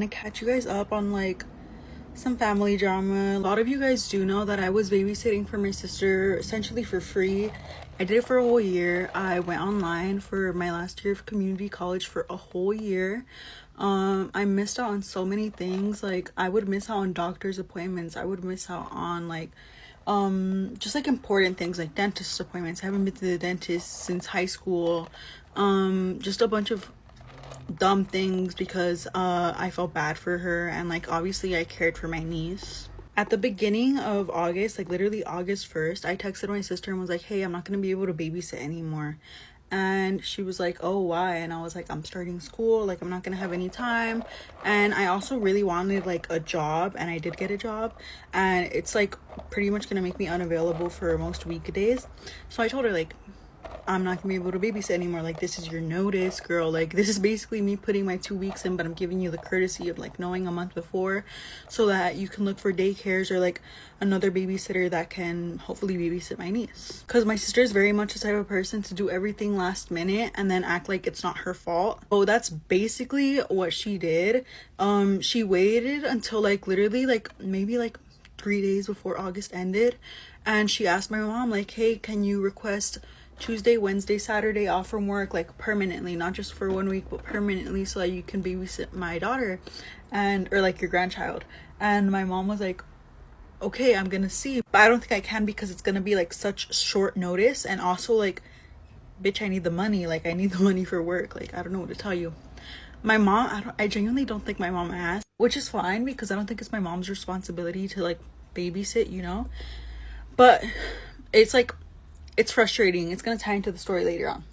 gonna catch you guys up on like some family drama. A lot of you guys do know that I was babysitting for my sister essentially for free. I did it for a whole year. I went online for my last year of community college for a whole year. I missed out on so many things. Like I would miss out on doctor's appointments. I would miss out on like just like important things like dentist appointments. I haven't been to the dentist since high school. Just a bunch of dumb things because I felt bad for her, and like obviously I cared for my niece. At the beginning of August, like literally August 1st, I texted my sister and was like, hey, I'm not gonna be able to babysit anymore. And she was like, oh, why? And I was like, I'm starting school, like I'm not gonna have any time. And I also really wanted like a job, and I did get a job, and it's like pretty much gonna make me unavailable for most weekdays. So I told her like, I'm not gonna be able to babysit anymore. Like, this is your notice, girl. Like, this is basically me putting my 2 weeks in, but I'm giving you the courtesy of like knowing a month before so that you can look for daycares or like another babysitter that can hopefully babysit my niece. Because my sister is very much the type of person to do everything last minute and then act like it's not her fault. Oh, that's basically what she did. She waited until like literally like maybe like 3 days before August ended, and she asked my mom like, hey, can you request Tuesday, Wednesday, Saturday off from work, like permanently, not just for 1 week but permanently, so that you can babysit my daughter and or like your grandchild. And my mom was like, okay, I'm gonna see, but I don't think I can because it's gonna be like such short notice, and also like, bitch, I need the money. Like I need the money for work. Like I don't know what to tell you. My mom, I genuinely don't think my mom asked, which is fine because I don't think it's my mom's responsibility to like babysit, you know. But it's like, it's frustrating. It's gonna tie into the story later on.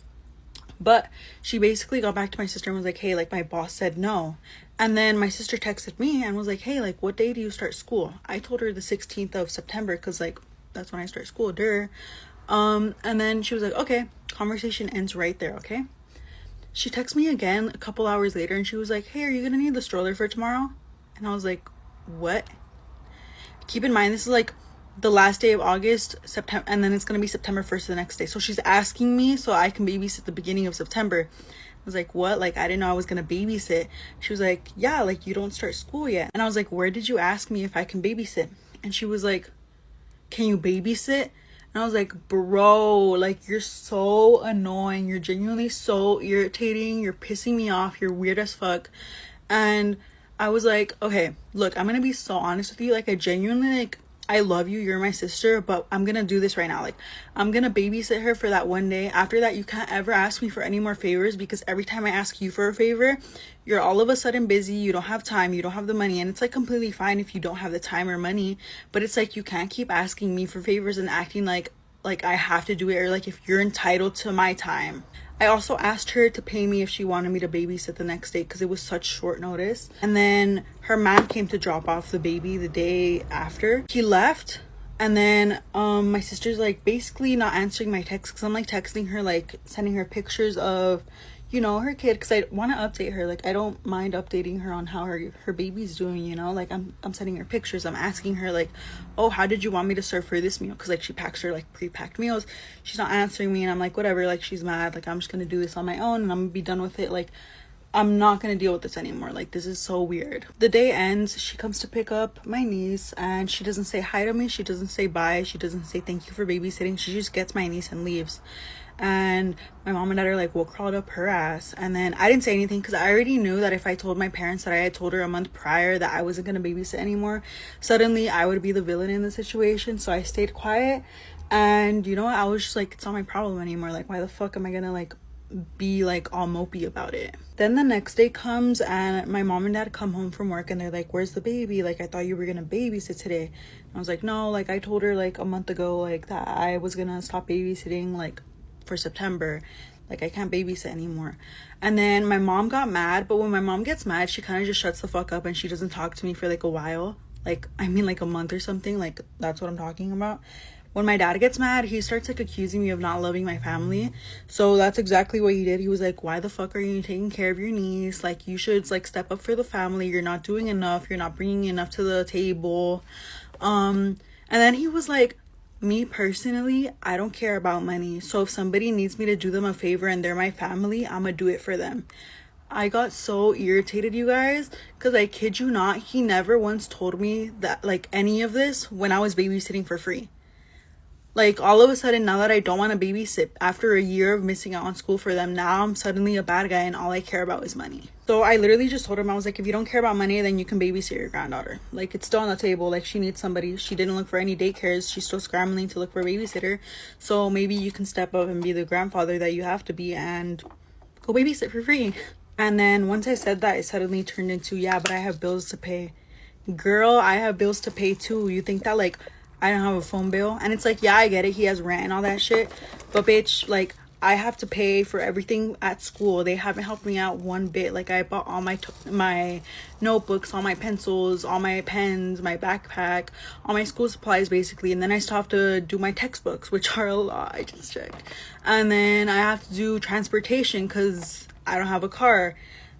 But she basically got back to my sister and was like, hey, like my boss said no. And then my sister texted me and was like, hey, like what day do you start school? I told her the 16th of September because like that's when I start school. And then she was like, okay. Conversation ends right there. Okay. She texted me again a couple hours later and she was like, hey, are you gonna need the stroller for tomorrow? And I was like, what? Keep in mind, this is like the last day of August, September, and then it's gonna be September 1st the next day. So she's asking me so I can babysit the beginning of September. I was like, what? Like I didn't know I was gonna babysit. She was like, yeah, like you don't start school yet. And I was like, where did you ask me if I can babysit? And she was like, can you babysit? And I was like, bro, like you're so annoying. You're genuinely so irritating. You're pissing me off. You're weird as fuck. And I was like, okay, look, I'm gonna be so honest with you. Like I genuinely like, I love you, you're my sister, but I'm gonna do this right now. Like I'm gonna babysit her for that one day. After that, you can't ever ask me for any more favors, because every time I ask you for a favor, you're all of a sudden busy, you don't have time, you don't have the money. And it's like completely fine if you don't have the time or money, but it's like you can't keep asking me for favors and acting like I have to do it, or like if you're entitled to my time. I also asked her to pay me if she wanted me to babysit the next day because it was such short notice. And then her man came to drop off the baby the day after. He left, and then my sister's like basically not answering my texts because I'm like texting her, like sending her pictures of, you know, her kid, because I want to update her. Like I don't mind updating her on how her baby's doing, you know. Like I'm sending her pictures. I'm asking her like, oh, how did you want me to serve her this meal? Because like she packs her like pre-packed meals. She's not answering me, and I'm like, whatever, like she's mad, like I'm just gonna do this on my own and I'm gonna be done with it. Like I'm not gonna deal with this anymore. Like this is so weird. The day ends, she comes to pick up my niece and she doesn't say hi to me, she doesn't say bye, she doesn't say thank you for babysitting. She just gets my niece and leaves. And my mom and dad are like, well, crawled up her ass. And then I didn't say anything because I already knew that if I told my parents that I had told her a month prior that I wasn't gonna babysit anymore, suddenly I would be the villain in the situation. So I stayed quiet. And you know what, I was just like, it's not my problem anymore. Like why the fuck am I gonna like be like all mopey about it? Then the next day comes and my mom and dad come home from work and they're like, where's the baby? Like I thought you were gonna babysit today. And I was like, no, like I told her like a month ago like that I was gonna stop babysitting like for September. Like I can't babysit anymore. And then my mom got mad, but when my mom gets mad, she kind of just shuts the fuck up and she doesn't talk to me for like a while. Like I mean like a month or something. Like that's what I'm talking about. When my dad gets mad, he starts like accusing me of not loving my family. So that's exactly what he did. He was like, why the fuck are you taking care of your niece? Like you should like step up for the family. You're not doing enough. You're not bringing enough to the table. And then he was like, me personally, I don't care about money. So if somebody needs me to do them a favor and they're my family, I'm gonna do it for them. I got so irritated, you guys, because I kid you not, he never once told me that, like, any of this when I was babysitting for free. Like, all of a sudden, now that I don't want to babysit after a year of missing out on school for them, now I'm suddenly a bad guy and all I care about is money. So I literally just told him, I was like, if you don't care about money, then you can babysit your granddaughter. Like, it's still on the table. Like, she needs somebody. She didn't look for any daycares. She's still scrambling to look for a babysitter. So maybe you can step up and be the grandfather that you have to be and go babysit for free. And then once I said that, it suddenly turned into, yeah, but I have bills to pay. Girl, I have bills to pay too. You think that, like, I don't have a phone bill? And it's like, yeah, I get it. He has rent and all that shit. But bitch, like, I have to pay for everything at school. They haven't helped me out one bit. Like, I bought all my notebooks, all my pencils, all my pens, my backpack, all my school supplies, basically. And then I still have to do my textbooks, which are a lot. I just checked. And then I have to do transportation because I don't have a car.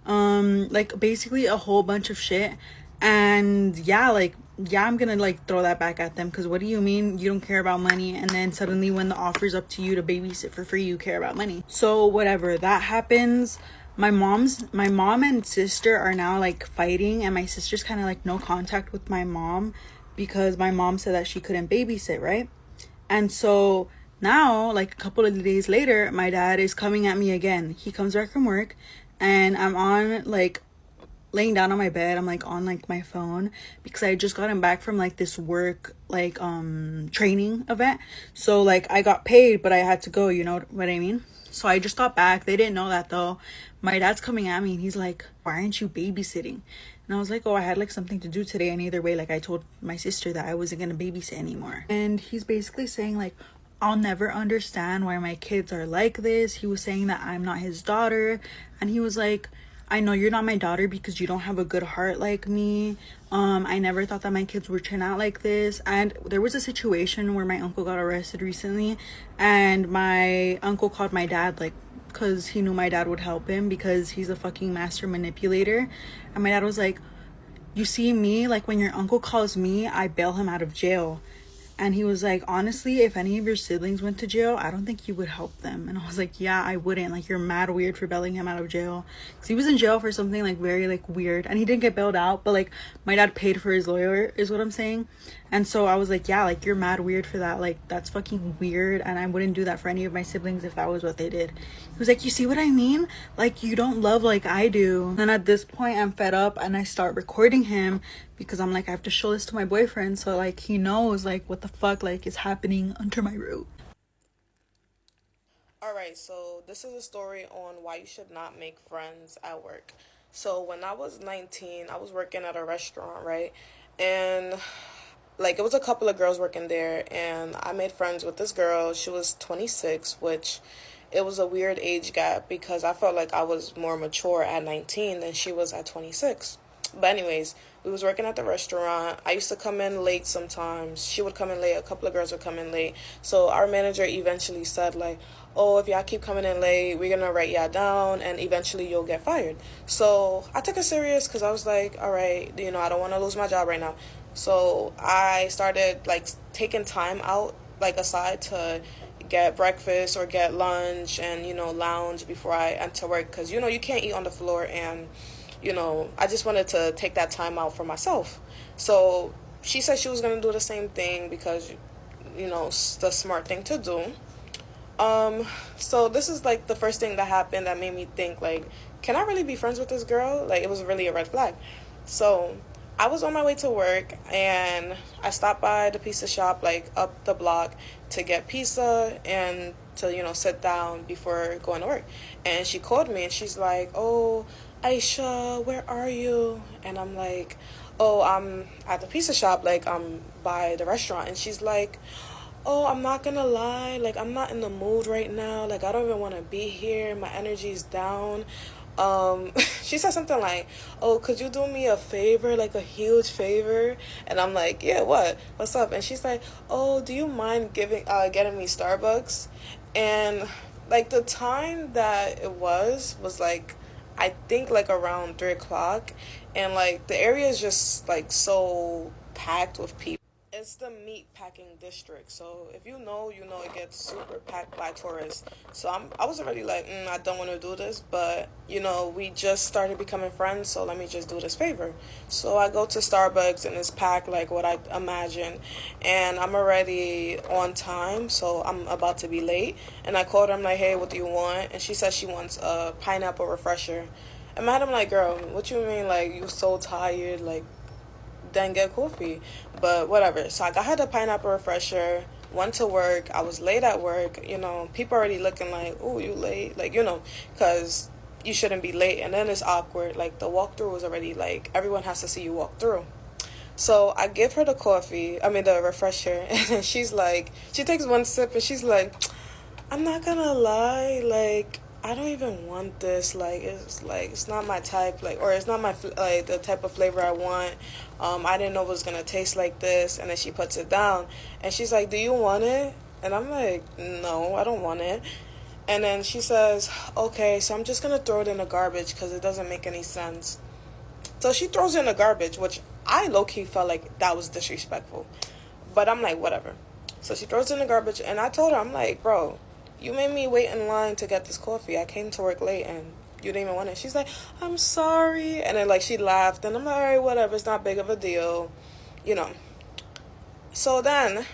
Like, basically a whole bunch of shit. And yeah, like, yeah, I'm gonna like throw that back at them, because what do you mean you don't care about money, and then suddenly when the offer's up to you to babysit for free, you care about money? So whatever, that happens. My mom and sister are now like fighting, and my sister's kind of like no contact with my mom because my mom said that she couldn't babysit, right? And so now, like a couple of days later, my dad is coming at me again. He comes back from work and I'm on like laying down on my bed. I'm like on like my phone because I just gotten back from like this work like training event. So like I got paid, but I had to go, you know what I mean? So I just got back. They didn't know that though. My dad's coming at me and he's like, why aren't you babysitting? And I was like, oh, I had like something to do today. And either way, like I told my sister that I wasn't gonna babysit anymore. And he's basically saying like, I'll never understand why my kids are like this. He was saying that I'm not his daughter. And he was like, I know you're not my daughter because you don't have a good heart like me. I never thought that my kids would turn out like this. And there was a situation where my uncle got arrested recently, and my uncle called my dad, like, because he knew my dad would help him because he's a fucking master manipulator. And my dad was like, you see me, like when your uncle calls me, I bail him out of jail. And he was like, honestly, if any of your siblings went to jail, I don't think you would help them. And I was like, yeah, I wouldn't. Like, you're mad weird for bailing him out of jail. Because he was in jail for something, like, very, like, weird. And he didn't get bailed out. But, like, my dad paid for his lawyer, is what I'm saying. And so I was like, yeah, like, you're mad weird for that. Like, that's fucking weird. And I wouldn't do that for any of my siblings if that was what they did. He was like, you see what I mean? Like, you don't love like I do. And at this point, I'm fed up. And I start recording him because I'm like, I have to show this to my boyfriend. So, like, he knows, like, what the fuck, like, is happening under my roof. Alright, so this is a story on why you should not make friends at work. So when I was 19, I was working at a restaurant, right? And like it was a couple of girls working there, and I made friends with this girl. She was 26, which it was a weird age gap because I felt like I was more mature at 19 than she was at 26. But anyways, we was working at the restaurant. I used to come in late sometimes. She would come in late. A couple of girls would come in late. So our manager eventually said like, oh, if y'all keep coming in late, we're going to write y'all down and eventually you'll get fired. So I took it serious because I was like, all right, you know, I don't want to lose my job right now. So I started like taking time out, like aside to get breakfast or get lunch and, you know, lounge before I enter work because, you know, you can't eat on the floor. And, you know, I just wanted to take that time out for myself. So she said she was going to do the same thing because, you know, it's the smart thing to do. So this is like the first thing that happened that made me think like, can I really be friends with this girl? Like, it was really a red flag. So I was on my way to work and I stopped by the pizza shop like up the block to get pizza and to, you know, sit down before going to work. And she called me and she's like, oh, Aisha, where are you? And I'm like, oh, I'm at the pizza shop, like I'm by the restaurant. And she's like, oh, I'm not gonna lie, like I'm not in the mood right now, like I don't even want to be here, my energy's down. She said something like, oh, could you do me a favor, like a huge favor? And I'm like, yeah, what's up? And she's like, oh, do you mind getting me Starbucks? And like the time that it was like I think like around 3 o'clock, and like the area is just like so packed with people. It's the meat packing district. So if you know, you know it gets super packed by tourists. So I was already like, I don't want to do this, but we just started becoming friends, so let me just do this favor. So I go to Starbucks and it's packed like what I imagined, and I'm already on time, so I'm about to be late. And I called her. I'm like, hey, what do you want? And she says she wants a pineapple refresher. And I'm like, girl, what you mean? Like, you so tired? Like, then get coffee. But whatever. So I got her the pineapple refresher, went to work. I was late at work. People already looking like, oh, you late. Like, because you shouldn't be late. And then it's awkward. Like, the walkthrough was already like, everyone has to see you walk through. So I give her the refresher. And then she's like, she takes one sip and she's like, I'm not gonna lie, like, I don't even want this. Like it's not my type. Like, or it's not like the type of flavor I want. I didn't know it was gonna taste like this. And then she puts it down, and she's like, "Do you want it?" And I'm like, "No, I don't want it." And then she says, "Okay, so I'm just gonna throw it in the garbage because it doesn't make any sense." So she throws it in the garbage, which I low key felt like that was disrespectful. But I'm like, whatever. So she throws it in the garbage, and I told her, I'm like, bro, you made me wait in line to get this coffee. I came to work late, and you didn't even want it. She's like, I'm sorry. And then, like, she laughed, and I'm like, all right, whatever. It's not big of a deal, you know. So then,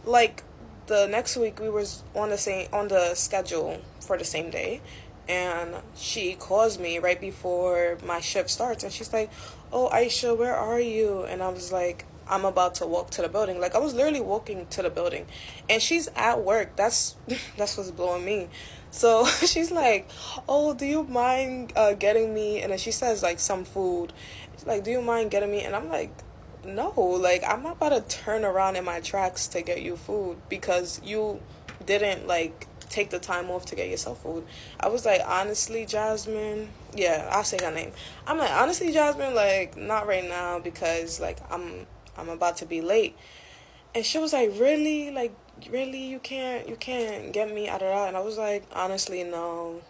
like, the next week, we was on the schedule for the same day. And she calls me right before my shift starts, and she's like, oh, Aisha, where are you? And I was like, I'm about to walk to the building. Like, I was literally walking to the building, and she's at work. That's what's blowing me. So she's like, oh, do you mind getting me? And then she says, like, some food. She's like, do you mind getting me? And I'm like, no, like, I'm not about to turn around in my tracks to get you food because you didn't, like, take the time off to get yourself food. I was like, honestly, Jasmine, yeah, I'll say her name. I'm like, honestly, Jasmine, like, not right now because, like, I'm about to be late. And she was like, really? Like, really? You can't get me out of that? And I was like, honestly, no.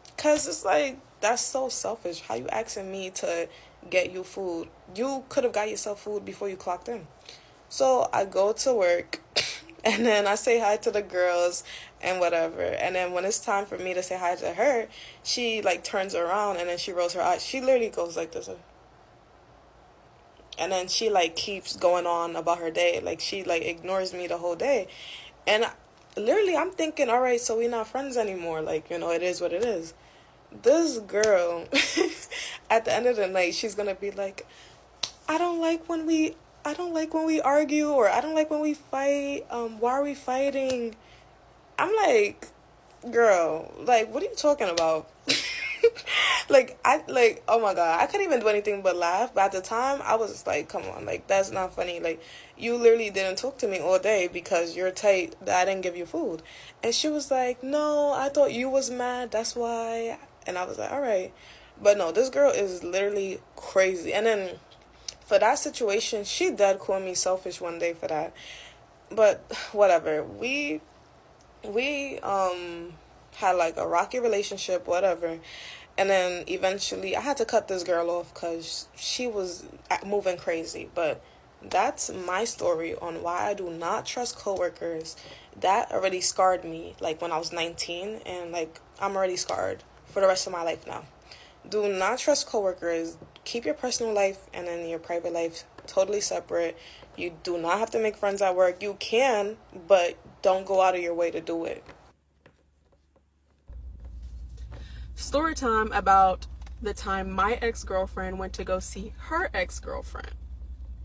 Because it's like, that's so selfish. How you asking me to get you food? You could have got yourself food before you clocked in. So I go to work, and then I say hi to the girls and whatever. And then when it's time for me to say hi to her, she, like, turns around, and then she rolls her eyes. She literally goes like this. And then she, like, keeps going on about her day. Like, she, like, ignores me the whole day. And literally, I'm thinking, all right, so we're not friends anymore. Like, it is what it is. This girl, at the end of the night, she's going to be like, I don't like when we argue, or I don't like when we fight. Why are we fighting? I'm like, girl, like, what are you talking about? Oh my God, I couldn't even do anything but laugh. But at the time, I was just like, come on, like, that's not funny. Like, you literally didn't talk to me all day because you're tight that I didn't give you food. And she was like, no, I thought you was mad, that's why. And I was like, all right. But no, this girl is literally crazy. And then for that situation, she did call me selfish one day for that. But whatever. We had like a rocky relationship, whatever. And then eventually I had to cut this girl off because she was moving crazy. But that's my story on why I do not trust coworkers. That already scarred me, like, when I was 19, and, like, I'm already scarred for the rest of my life now. Do not trust coworkers. Keep your personal life and then your private life totally separate. You do not have to make friends at work. You can, but don't go out of your way to do it. Story time about the time my ex-girlfriend went to go see her ex-girlfriend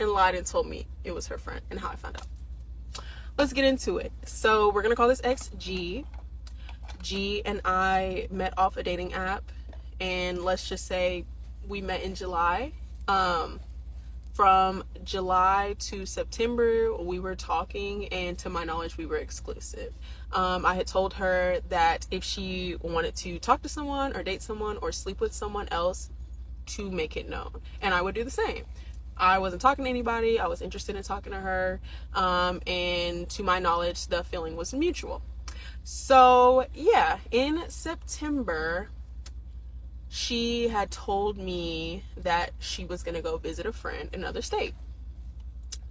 and lied and told me it was her friend, and how I found out. Let's get into it. So we're gonna call this ex G. G and I met off a dating app, and let's just say we met in July. From July to September, we were talking, and to my knowledge, we were exclusive. I had told her that if she wanted to talk to someone or date someone or sleep with someone else, to make it known, and I would do the same. I wasn't talking to anybody. I was interested in talking to her, and to my knowledge, the feeling was mutual. So yeah, in September, she had told me that she was going to go visit a friend in another state.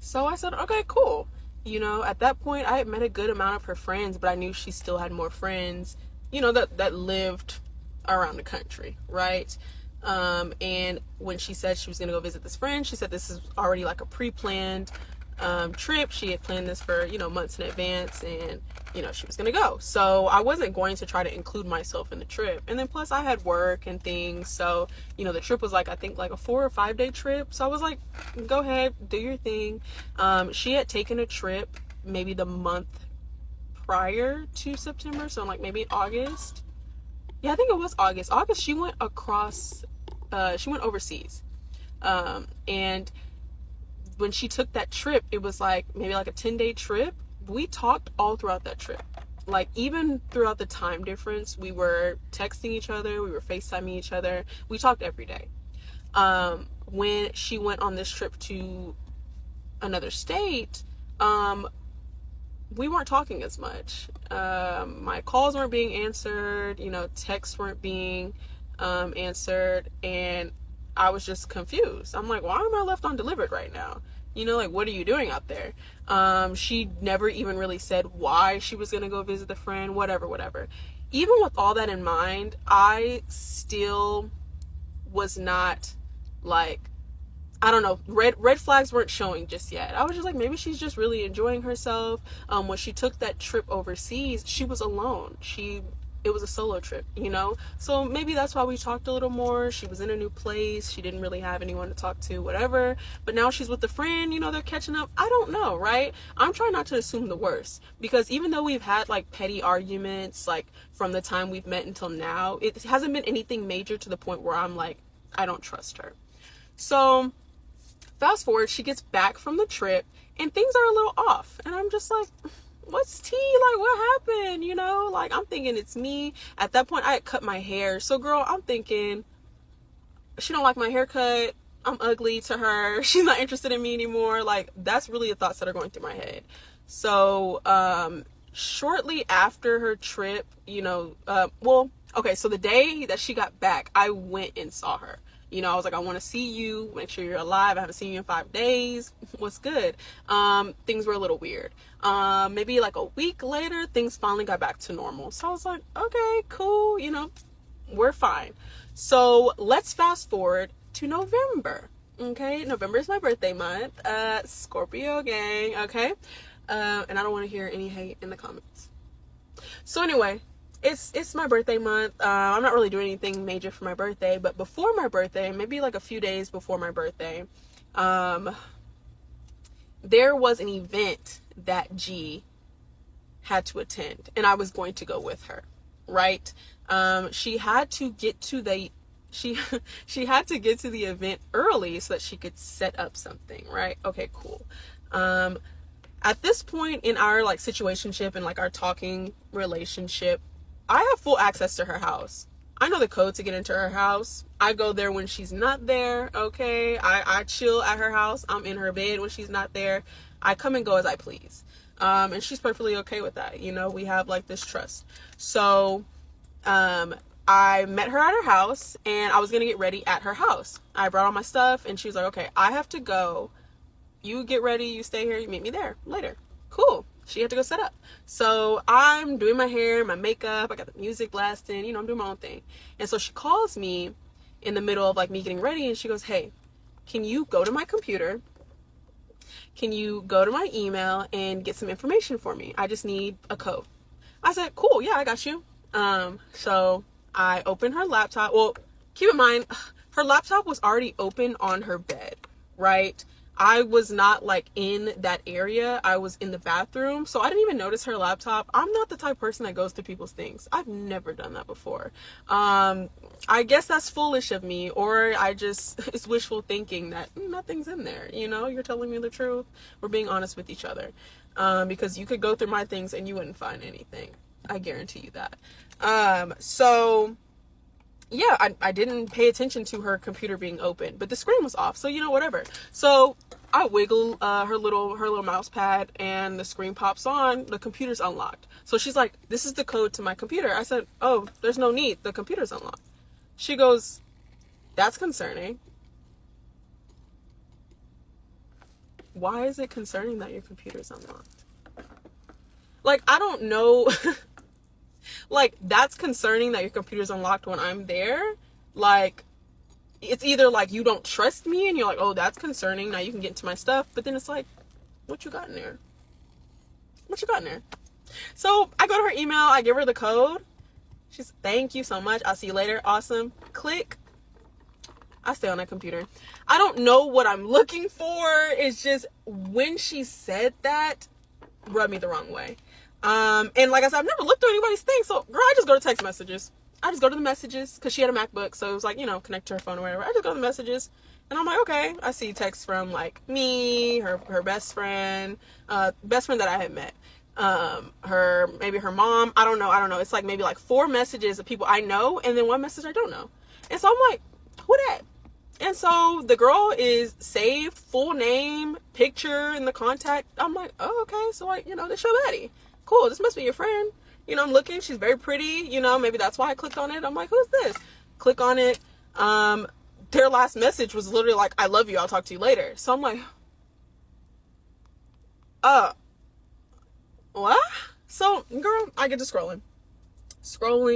So I said, okay, cool. You know, at that point, I had met a good amount of her friends, but I knew she still had more friends, you know, that lived around the country, right? And when she said she was going to go visit this friend, she said this is already like a pre-planned trip. She had planned this for, you know, months in advance, and, you know, she was going to go. So I wasn't going to try to include myself in the trip. And then plus I had work and things. So, you know, the trip was like, I think like a 4 or 5 day trip. So I was like, go ahead, do your thing. She had taken a trip maybe the month prior to September. So like maybe August. Yeah, I think it was August. She went across, she went overseas. And when she took that trip, it was like maybe like a 10-day trip. We talked all throughout that trip. Like even throughout the time difference, we were texting each other, we were FaceTiming each other. We talked every day. When she went on this trip to another state, we weren't talking as much. My calls weren't being answered, you know, texts weren't being answered, and I was just confused. I'm like, why am I left undelivered right now? You know, like, what are you doing out there? She never even really said why she was going to go visit the friend, whatever. Even with all that in mind, I still was not like, I don't know, red flags weren't showing just yet. I was just like, maybe she's just really enjoying herself. When she took that trip overseas, she was alone. It was a solo trip, you know? So maybe that's why we talked a little more. She was in a new place. She didn't really have anyone to talk to, whatever. But now she's with a friend, you know, they're catching up. I don't know, right? I'm trying not to assume the worst, because even though we've had like petty arguments, like from the time we've met until now, it hasn't been anything major to the point where I'm like, I don't trust her. So fast forward, she gets back from the trip and things are a little off. And I'm just like, what's tea? Like, what happened? You know, like, I'm thinking it's me. At that point, I had cut my hair. So, girl, I'm thinking she don't like my haircut. I'm ugly to her. She's not interested in me anymore. Like, that's really the thoughts that are going through my head. So, shortly after her trip, you know, so the day that she got back, I went and saw her. You know, I was like, I want to see you, make sure you're alive. I haven't seen you in 5 days. What's good? Things were a little weird. Maybe like a week later, things finally got back to normal. So I was like, okay, cool. You know, we're fine. So let's fast forward to November. Okay. November is my birthday month. Scorpio gang. Okay. And I don't want to hear any hate in the comments. So anyway, it's my birthday month. I'm not really doing anything major for my birthday, but before my birthday, maybe like a few days before my birthday, there was an event that G had to attend, and I was going to go with her, right? She had to get to the she had to get to the event early so that she could set up something, right? Okay, cool. At this point in our like situationship and like our talking relationship, I have full access to her house. I know the code to get into her house. I go there when she's not there, okay? I chill at her house. I'm in her bed when she's not there. I come and go as I please. And she's perfectly okay with that. You know, we have like this trust. So, I met her at her house and I was going to get ready at her house. I brought all my stuff and she was like, okay, I have to go. You get ready, you stay here, you meet me there later. Cool. She had to go set up. So I'm doing my hair, my makeup, I got the music blasting, you know, I'm doing my own thing. And so she calls me in the middle of like me getting ready and she goes, hey, can you go to my computer? Can you go to my email and get some information for me? I just need a code. I said, cool, yeah, I got you. So I opened her laptop. Well, keep in mind, her laptop was already open on her bed, right? I was not like in that area. I was in the bathroom. So I didn't even notice her laptop. I'm not the type of person that goes through people's things. I've never done that before. I guess that's foolish of me, or it's wishful thinking that nothing's in there. You know, you're telling me the truth. We're being honest with each other. Because you could go through my things and you wouldn't find anything. I guarantee you that. So yeah, I didn't pay attention to her computer being open, but the screen was off. So, you know, whatever. So I wiggle her little mouse pad and the screen pops on. The computer's unlocked. So she's like, this is the code to my computer. I said, oh, there's no need. The computer's unlocked. She goes, that's concerning. why is it concerning that your computer's unlocked? Like, I don't know. Like, that's concerning that your computer's unlocked when I'm there. Like, it's either like you don't trust me and you're like, oh, that's concerning, now you can get into my stuff. But then it's like, what you got in there? What you got in there? So I go to her email, I give her the code. She's, thank you so much, I'll see you later. Awesome. Click. I stay on that computer. I don't know what I'm looking for. It's just when she said that, rubbed me the wrong way. And like I said, I've never looked through anybody's thing. So girl, I just go to text messages. I just go to the messages because she had a MacBook. So it was like, you know, connect to her phone or whatever. I just go to the messages and I'm like, okay, I see texts from like me, her best friend that I had met. Maybe her mom. I don't know. It's like maybe like 4 messages of people I know and then 1 message I don't know. And so I'm like, who that? And so the girl is saved, full name, picture in the contact. I'm like, oh, okay. So like, you know, this your baddie. Cool. This must be your friend. You know, I'm looking, she's very pretty, you know, maybe that's why I clicked on it. I'm like, who's this? Click on it. Their last message was literally like, I love you, I'll talk to you later. So I'm like, what? So girl, I get to scrolling.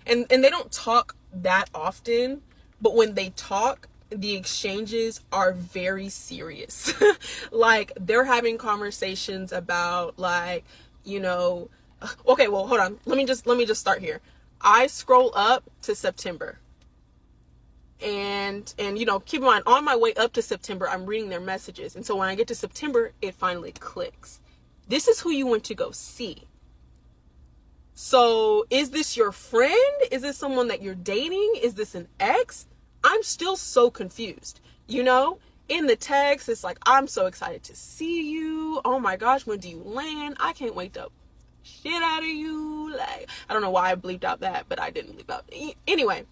And they don't talk that often, but when they talk, the exchanges are very serious. Like, they're having conversations about, like, you know, okay, well, hold on. Let me just start here. I scroll up to September. And you know, keep in mind, on my way up to September, I'm reading their messages. And so when I get to September, it finally clicks. This is who you went to go see. So is this your friend? Is this someone that you're dating? Is this an ex? I'm still so confused. You know, in the text, it's like, I'm so excited to see you. Oh my gosh, when do you land? I can't wait to shit out of you. Like, I don't know why I bleeped out that, but I didn't bleep out. Anyway,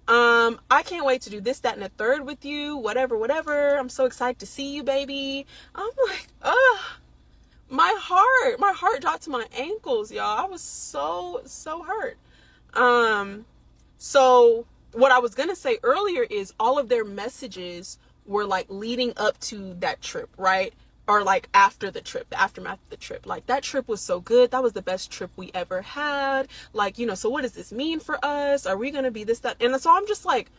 I can't wait to do this, that, and the third with you. Whatever. I'm so excited to see you, baby. I'm like, my heart dropped to my ankles, y'all. I was so hurt. So what I was gonna say earlier is all of their messages were like leading up to that trip, right? Or like after the trip, the aftermath of the trip. Like, that trip was so good. That was the best trip we ever had. Like, you know, so what does this mean for us? Are we gonna be this, that? And so I'm just like,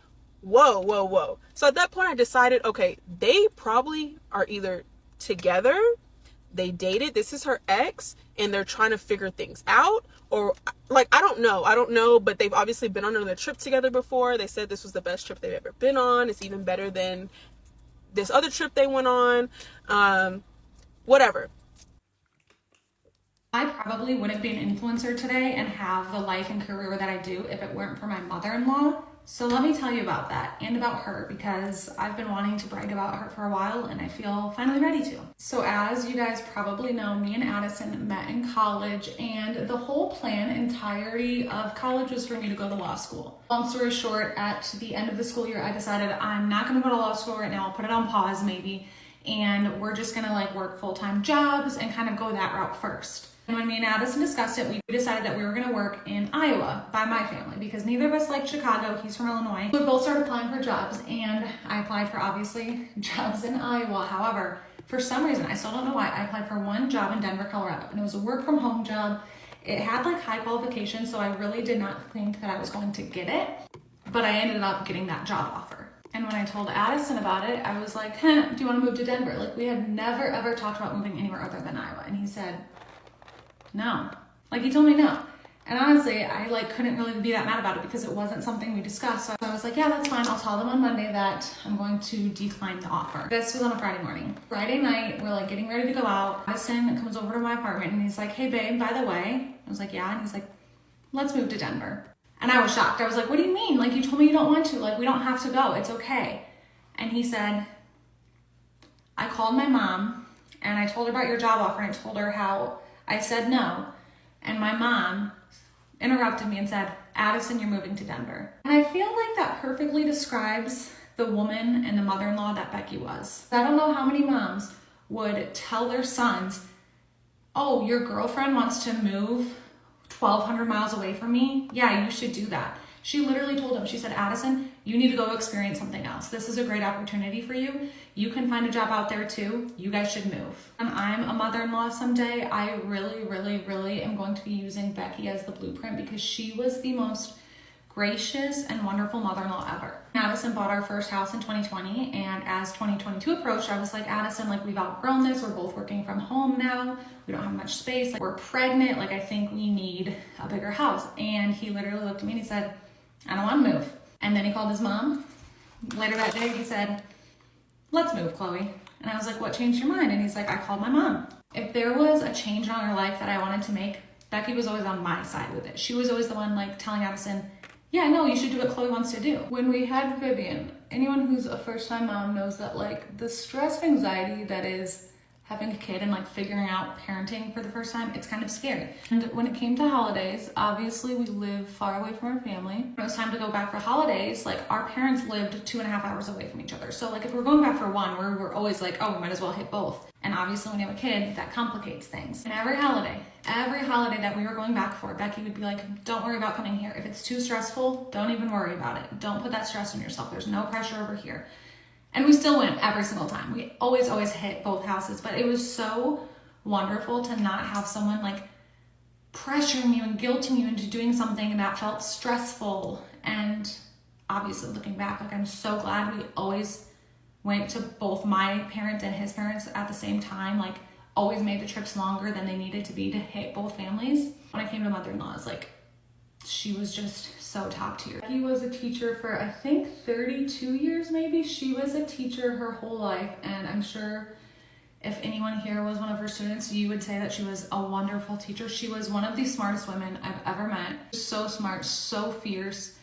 whoa. So at that point I decided, okay, they probably are either together, they dated, this is her ex, and they're trying to figure things out, or like, I don't know, but they've obviously been on another trip together before. They said this was the best trip they've ever been on. It's even better than this other trip they went on. Whatever. I probably wouldn't be an influencer today and have the life and career that I do if it weren't for my mother-in-law. So let me tell you about that and about her, because I've been wanting to brag about her for a while and I feel finally ready to. So as you guys probably know, me and Addison met in college, and the whole entirety of college was for me to go to law school. Long story short, at the end of the school year, I decided I'm not gonna go to law school right now. I'll put it on pause maybe, and we're just gonna like work full-time jobs and kind of go that route first. And when me and Addison discussed it, we decided that we were going to work in Iowa by my family, because neither of us liked Chicago. He's from Illinois. We both started applying for jobs, and I applied for, obviously, jobs in Iowa. However, for some reason, I still don't know why, I applied for one job in Denver, Colorado, and it was a work from home job. It had like high qualifications, so I really did not think that I was going to get it, but I ended up getting that job offer. And when I told Addison about it, I was like, do you want to move to Denver? Like, we had never ever talked about moving anywhere other than Iowa. And he said, no. Like, he told me no. And honestly, I like couldn't really be that mad about it because it wasn't something we discussed. So I was like, yeah, that's fine. I'll tell them on Monday that I'm going to decline the offer. This was on a Friday morning. Friday night, we're like getting ready to go out. Addison comes over to my apartment and he's like, hey babe, by the way. I was like, yeah. And he's like, let's move to Denver. And I was shocked. I was like, what do you mean? Like, you told me you don't want to. Like, we don't have to go. It's okay. And he said, I called my mom and I told her about your job offer, and I told her how I said no. And my mom interrupted me and said, Addison, you're moving to Denver. And I feel like that perfectly describes the woman and the mother-in-law that Becky was. I don't know how many moms would tell their sons, oh, your girlfriend wants to move 1,200 miles away from me? Yeah, you should do that. She literally told him, she said, Addison, you need to go experience something else. This is a great opportunity for you. You can find a job out there too. You guys should move. And I'm a mother-in-law someday. I really, really, really am going to be using Becky as the blueprint because she was the most gracious and wonderful mother-in-law ever. Addison bought our first house in 2020, and as 2022 approached, I was like, Addison, like, we've outgrown this. We're both working from home now. We don't have much space. Like, we're pregnant. Like, I think we need a bigger house. And he literally looked at me and he said, I don't want to move. And then he called his mom. Later that day, he said, let's move, Chloe. And I was like, what changed your mind? And he's like, I called my mom. If there was a change in our life that I wanted to make, Becky was always on my side with it. She was always the one like telling Addison, yeah, no, you should do what Chloe wants to do. When we had Vivian, anyone who's a first-time mom knows that like the stress and anxiety that is having a kid and like figuring out parenting for the first time, it's kind of scary. And when it came to holidays, obviously we live far away from our family. When it was time to go back for holidays, like our parents lived 2.5 hours away from each other. So like if we're going back for one, we're always like, oh, we might as well hit both. And obviously when you have a kid, that complicates things. And every holiday that we were going back for, Becky would be like, don't worry about coming here. If it's too stressful, don't even worry about it. Don't put that stress on yourself. There's no pressure over here. And we still went every single time. We always hit both houses, but it was so wonderful to not have someone like pressuring you and guilting you into doing something that felt stressful. And obviously looking back, like I'm so glad we always went to both my parents and his parents at the same time, like always made the trips longer than they needed to be to hit both families. When I came to mother-in-law's, like she was just so top tier. He was a teacher for I think 32 years maybe. She was a teacher her whole life, and I'm sure if anyone here was one of her students, you would say that she was a wonderful teacher. She was one of the smartest women I've ever met. So smart, so fierce,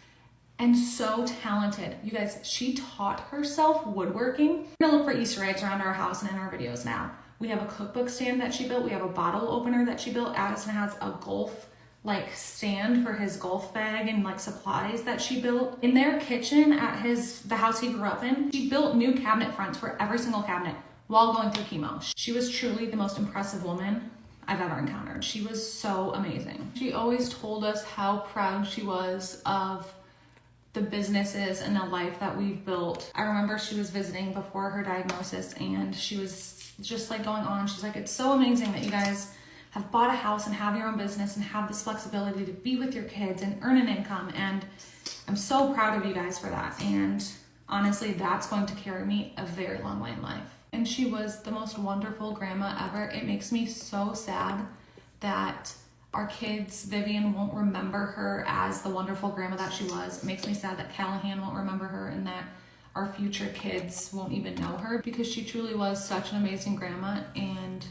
and so talented. You guys, she taught herself woodworking. I'm gonna look for Easter eggs around our house and in our videos now. We have a cookbook stand that she built. We have a bottle opener that she built. Addison has a golf like stand for his golf bag and like supplies that she built. In their kitchen at the house he grew up in, she built new cabinet fronts for every single cabinet while going through chemo. She was truly the most impressive woman I've ever encountered. She was so amazing. She always told us how proud she was of the businesses and the life that we've built. I remember she was visiting before her diagnosis and she was just like going on. She's like, it's so amazing that you guys have bought a house and have your own business and have this flexibility to be with your kids and earn an income. And I'm so proud of you guys for that. And honestly, that's going to carry me a very long way in life. And she was the most wonderful grandma ever. It makes me so sad that our kids, Vivian, won't remember her as the wonderful grandma that she was. It makes me sad that Callahan won't remember her and that our future kids won't even know her, because she truly was such an amazing grandma, and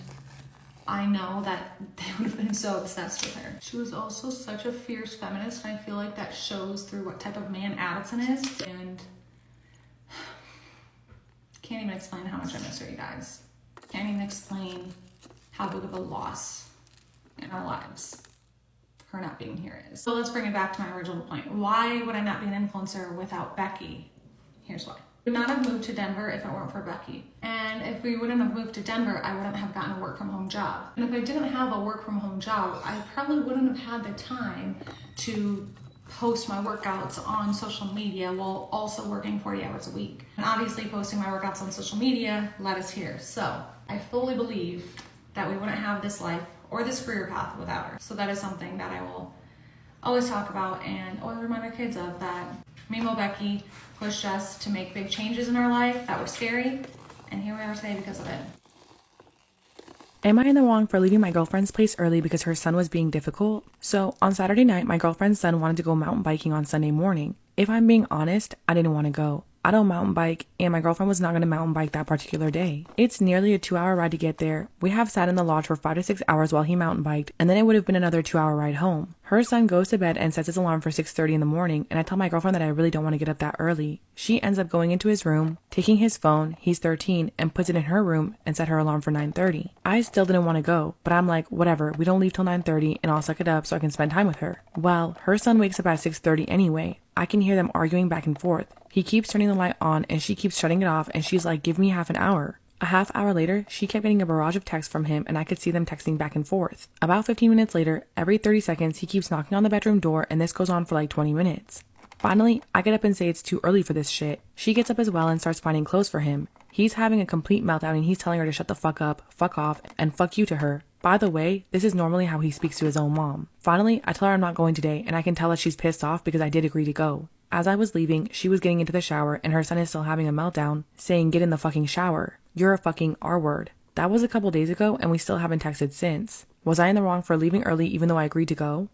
I know that they would have been so obsessed with her. She was also such a fierce feminist, and I feel like that shows through what type of man Addison is. And can't even explain how much I miss her, you guys. Can't even explain how big of a loss in our lives her not being here is. So let's bring it back to my original point. Why would I not be an influencer without Becky? Here's why. I would not have moved to Denver if it weren't for Becky. And if we wouldn't have moved to Denver, I wouldn't have gotten a work from home job. And if I didn't have a work from home job, I probably wouldn't have had the time to post my workouts on social media while also working 40 hours a week. And obviously posting my workouts on social media led us here. So I fully believe that we wouldn't have this life or this career path without her. So that is something that I will always talk about and always remind our kids of, that Mimo Becky pushed us to make big changes in our life that were scary, and here we are today because of it. Am I in the wrong for leaving my girlfriend's place early because her son was being difficult? So on Saturday night, my girlfriend's son wanted to go mountain biking on Sunday morning. If I'm being honest, I didn't want to go. I don't mountain bike, and my girlfriend was not going to mountain bike that particular day. It's nearly a 2-hour ride to get there. We have sat in the lodge for 5 to 6 hours while he mountain biked, and then it would have been another 2-hour ride home. Her son goes to bed and sets his alarm for 6:30 in the morning, and I tell my girlfriend that I really don't want to get up that early. She ends up going into his room, taking his phone, he's 13, and puts it in her room and set her alarm for 9:30. I still didn't want to go, but I'm like, whatever, we don't leave till 9:30 and I'll suck it up so I can spend time with her. Well, her son wakes up at 6:30 anyway. I can hear them arguing back and forth. He keeps turning the light on and she keeps shutting it off, and she's like, give me half an hour. A half hour later, she kept getting a barrage of texts from him, and I could see them texting back and forth. About 15 minutes later, every 30 seconds, he keeps knocking on the bedroom door, and this goes on for like 20 minutes. Finally, I get up and say it's too early for this shit. She gets up as well and starts finding clothes for him. He's having a complete meltdown and he's telling her to shut the fuck up, fuck off, and fuck you to her. By the way, this is normally how he speaks to his own mom. Finally, I tell her I'm not going today, and I can tell that she's pissed off because I did agree to go. As I was leaving, she was getting into the shower and her son is still having a meltdown, saying get in the fucking shower. You're a fucking R-word. That was a couple days ago and we still haven't texted since. Was I in the wrong for leaving early even though I agreed to go?